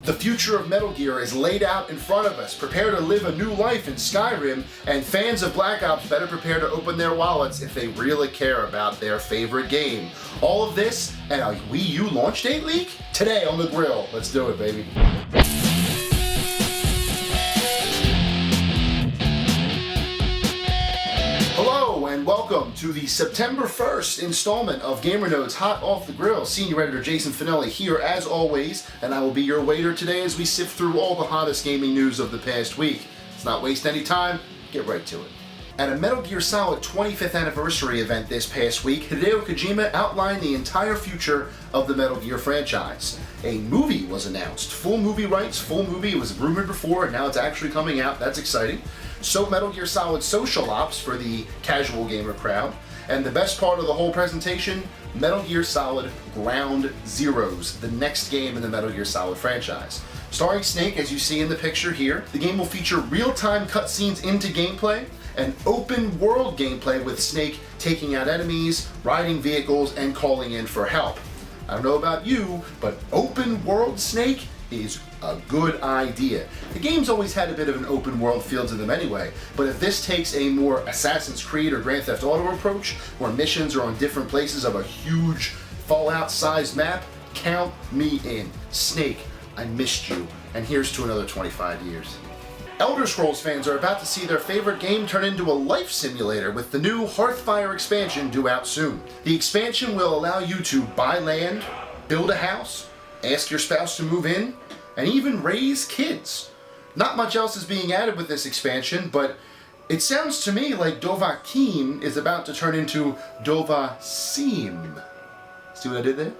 The future of Metal Gear is laid out in front of us. Prepare to live a new life in Skyrim, and fans of Black Ops better prepare to open their wallets if they really care about their favorite game. All of this and a Wii U launch date leak? Today on The Grill. Let's do it, baby. Hello and welcome to the September 1st installment of GamerNode's Hot Off the Grill. Senior Editor Jason Fanelli here as always, and I will be your waiter today as we sift through all the hottest gaming news of the past week. Let's not waste any time, get right to it. At a Metal Gear Solid 25th anniversary event this past week, Hideo Kojima outlined the entire future of the Metal Gear franchise. A movie was announced. Full movie rights, full movie. It was rumored before, and now it's actually coming out. That's exciting. So Metal Gear Solid Social Ops for the casual gamer crowd. And the best part of the whole presentation, Metal Gear Solid Ground Zeroes, the next game in the Metal Gear Solid franchise. Starring Snake, as you see in the picture here, the game will feature real-time cutscenes into gameplay, and open world gameplay with Snake taking out enemies, riding vehicles, and calling in for help. I don't know about you, but open world Snake is a good idea. The game's always had a bit of an open world feel to them anyway, but if this takes a more Assassin's Creed or Grand Theft Auto approach, where missions are on different places of a huge Fallout-sized map, count me in. Snake, I missed you, and here's to another 25 years. Elder Scrolls fans are about to see their favorite game turn into a life simulator with the new Hearthfire expansion due out soon. The expansion will allow you to buy land, build a house, ask your spouse to move in, and even raise kids. Not much else is being added with this expansion, but it sounds to me like Dovahkiin is about to turn into Dovahkiin. See what I did there?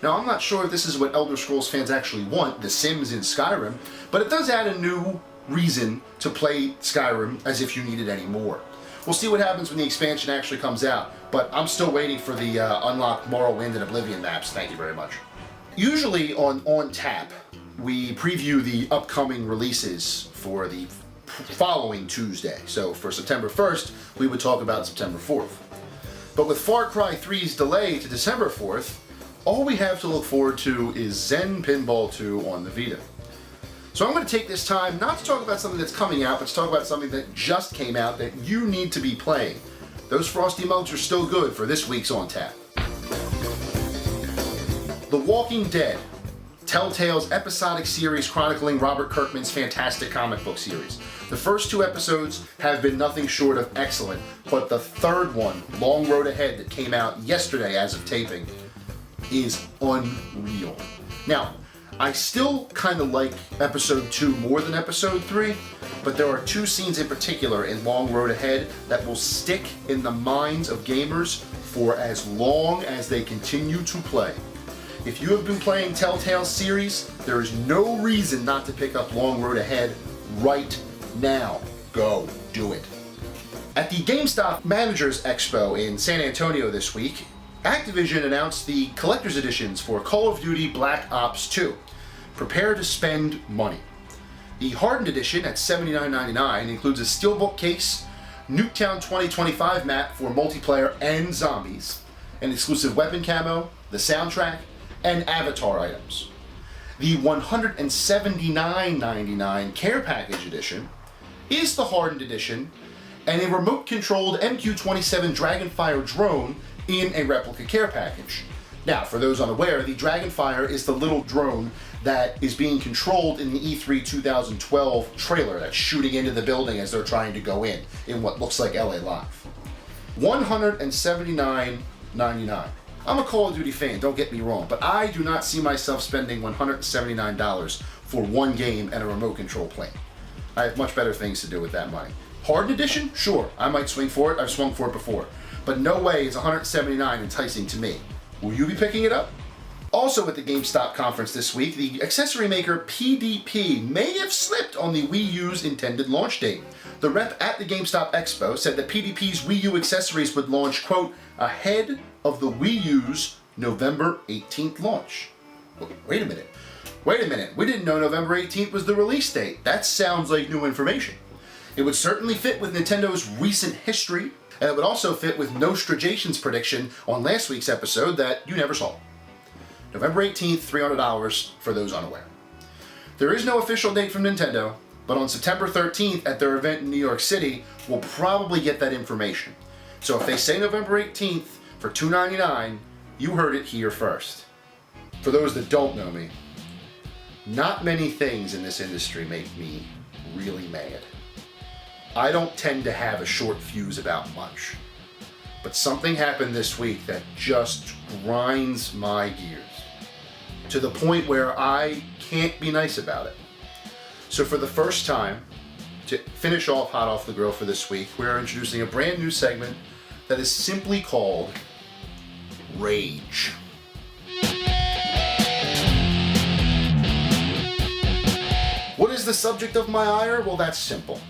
Now, I'm not sure if this is what Elder Scrolls fans actually want, The Sims in Skyrim, but it does add a new reason to play Skyrim as if you needed any more. We'll see what happens when the expansion actually comes out, but I'm still waiting for the unlocked Morrowind and Oblivion maps. Thank you very much. Usually on Tap, we preview the upcoming releases for the following Tuesday. So for September 1st, we would talk about September 4th. But with Far Cry 3's delay to December 4th, all we have to look forward to is Zen Pinball 2 on the Vita. So I'm going to take this time not to talk about something that's coming out, but to talk about something that just came out that you need to be playing. Those frosty mugs are still good for this week's On Tap. The Walking Dead, Telltale's episodic series chronicling Robert Kirkman's fantastic comic book series. The first two episodes have been nothing short of excellent, but the third one, Long Road Ahead, that came out yesterday as of taping, is unreal. Now, I still kind of like episode 2 more than episode 3, but there are two scenes in particular in Long Road Ahead that will stick in the minds of gamers for as long as they continue to play. If you have been playing Telltale's series, there is no reason not to pick up Long Road Ahead right now. Go, do it. At the GameStop Managers Expo in San Antonio this week, Activision announced the Collectors Editions for Call of Duty Black Ops 2. Prepare to spend money. The Hardened Edition at $79.99 includes a steelbook case, Nuketown 2025 map for multiplayer and zombies, an exclusive weapon camo, the soundtrack, and avatar items. The $179.99 Care Package Edition is the Hardened Edition and a remote-controlled MQ-27 Dragonfire drone in a replica care package. Now, for those unaware, the Dragonfire is the little drone that is being controlled in the E3 2012 trailer that's shooting into the building as they're trying to go in what looks like LA Live. $179.99. I'm a Call of Duty fan, don't get me wrong, but I do not see myself spending $179 for one game and a remote control plane. I have much better things to do with that money. Hardened Edition? Sure, I might swing for it. I've swung for it before. But no way is $179 enticing to me. Will you be picking it up? Also at the GameStop conference this week, the accessory maker PDP may have slipped on the Wii U's intended launch date. The rep at the GameStop Expo said that PDP's Wii U accessories would launch, quote, ahead of the Wii U's November 18th launch. Wait a minute. We didn't know November 18th was the release date. That sounds like new information. It would certainly fit with Nintendo's recent history, and it would also fit with Nostradation's prediction on last week's episode that you never saw. November 18th, $300 for those unaware. There is no official date from Nintendo, but on September 13th at their event in New York City, we'll probably get that information. So if they say November 18th for $2.99, you heard it here first. For those that don't know me, not many things in this industry make me really mad. I don't tend to have a short fuse about much, but something happened this week that just grinds my gears to the point where I can't be nice about it. So for the first time, to finish off Hot Off the Grill for this week, we're introducing a brand new segment that is simply called Rage. What is the subject of my ire? Well, that's simple.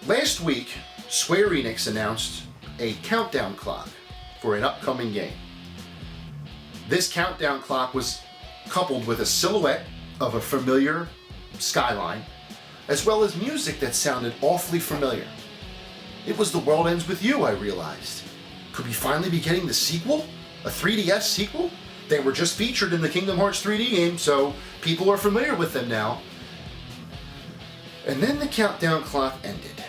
Last week, Square Enix announced a countdown clock for an upcoming game. This countdown clock was coupled with a silhouette of a familiar skyline, as well as music that sounded awfully familiar. It was The World Ends With You, I realized. Could we finally be getting the sequel? A 3DS sequel? They were just featured in the Kingdom Hearts 3D game, so people are familiar with them now. And then the countdown clock ended.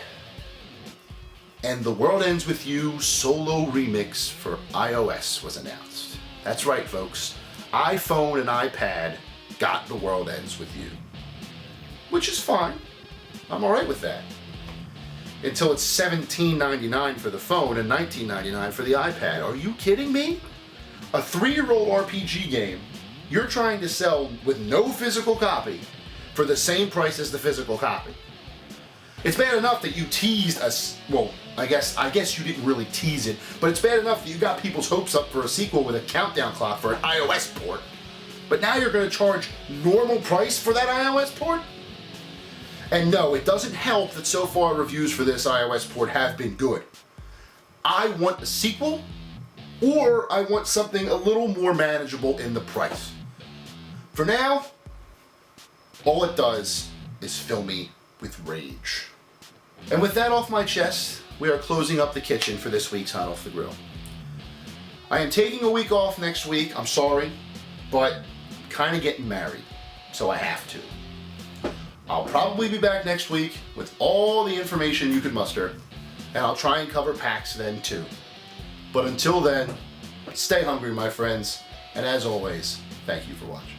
And The World Ends With You solo remix for iOS was announced. That's right, folks. iPhone and iPad got The World Ends With You. Which is fine. I'm alright with that. Until it's $17.99 for the phone and $19.99 for the iPad. Are you kidding me? A 3-year-old RPG game you're trying to sell with no physical copy for the same price as the physical copy. It's bad enough that you teased us. Well, I guess you didn't really tease it, but it's bad enough that you got people's hopes up for a sequel with a countdown clock for an iOS port. But now you're going to charge normal price for that iOS port? And no, it doesn't help that so far reviews for this iOS port have been good. I want a sequel, or I want something a little more manageable in the price. For now, all it does is fill me with rage. And with that off my chest, we are closing up the kitchen for this week's Hot Off the Grill. I am taking a week off next week, I'm sorry, but I'm kind of getting married, so I have to. I'll probably be back next week with all the information you could muster, and I'll try and cover PAX then too. But until then, stay hungry, my friends, and as always, thank you for watching.